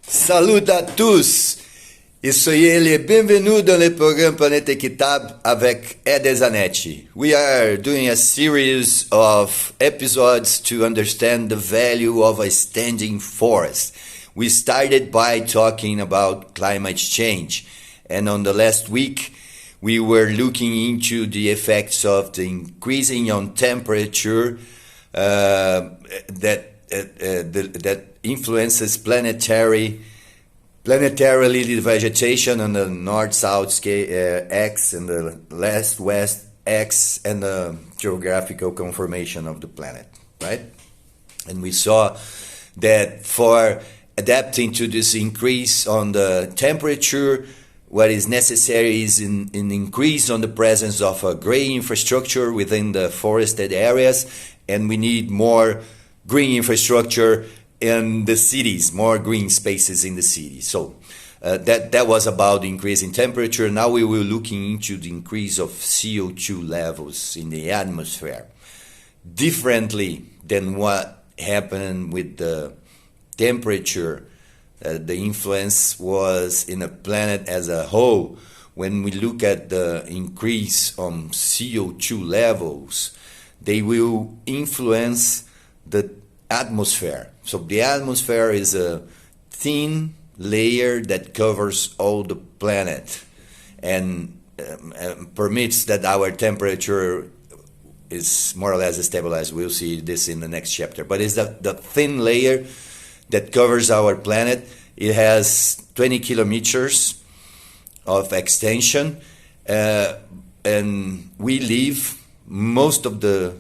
Salut à tous e soyez les bienvenus dans le programme Planète Équitable avec Ed Zanetti. We are doing a series of episodes to understand the value of a standing forest. We started by talking about climate change, and on the last week we were looking into the effects of the increasing on temperature that influences planetarily the vegetation on the north-south X and the west X and the geographical conformation of the planet, right? And we saw that for adapting to this increase on the temperature, what is necessary is an increase on the presence of a green infrastructure within the forested areas, and we need more green infrastructure in the cities, more green spaces in the cities. So that was about the increase in temperature. Now we were looking into the increase of CO2 levels in the atmosphere. Differently than what happened with the temperature, the influence was in the planet as a whole. When we look at the increase on CO2 levels, they will influence the atmosphere. So the atmosphere is a thin layer that covers all the planet and permits that our temperature is more or less stabilized. We'll see this in the next chapter. But it's the thin layer that covers our planet. It has 20 kilometers of extension, and we live, most of the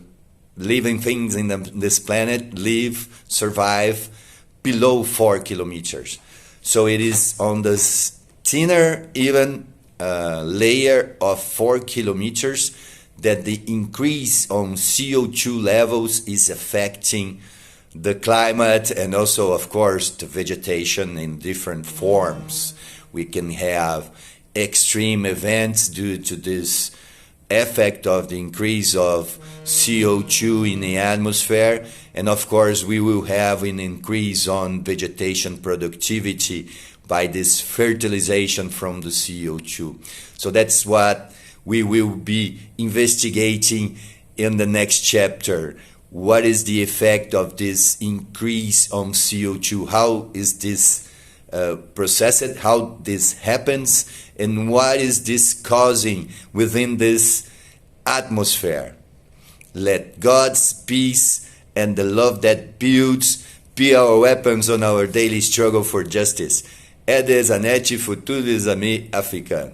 living things in this planet survive below 4 kilometers. So it is on this thinner even layer of 4 kilometers that the increase on CO2 levels is affecting the climate and also, of course, the vegetation in different forms. We can have extreme events due to this effect of the increase of CO2 in the atmosphere, and of course we will have an increase on vegetation productivity by this fertilization from the CO2. So that's what we will be investigating in the next chapter. What is the effect of this increase on CO2? How is this processed, how this happens, and what is this causing within this atmosphere. Let God's peace and the love that builds be our weapons on our daily struggle for justice. Ed Zanetti, Futuro dos Amis Africanos.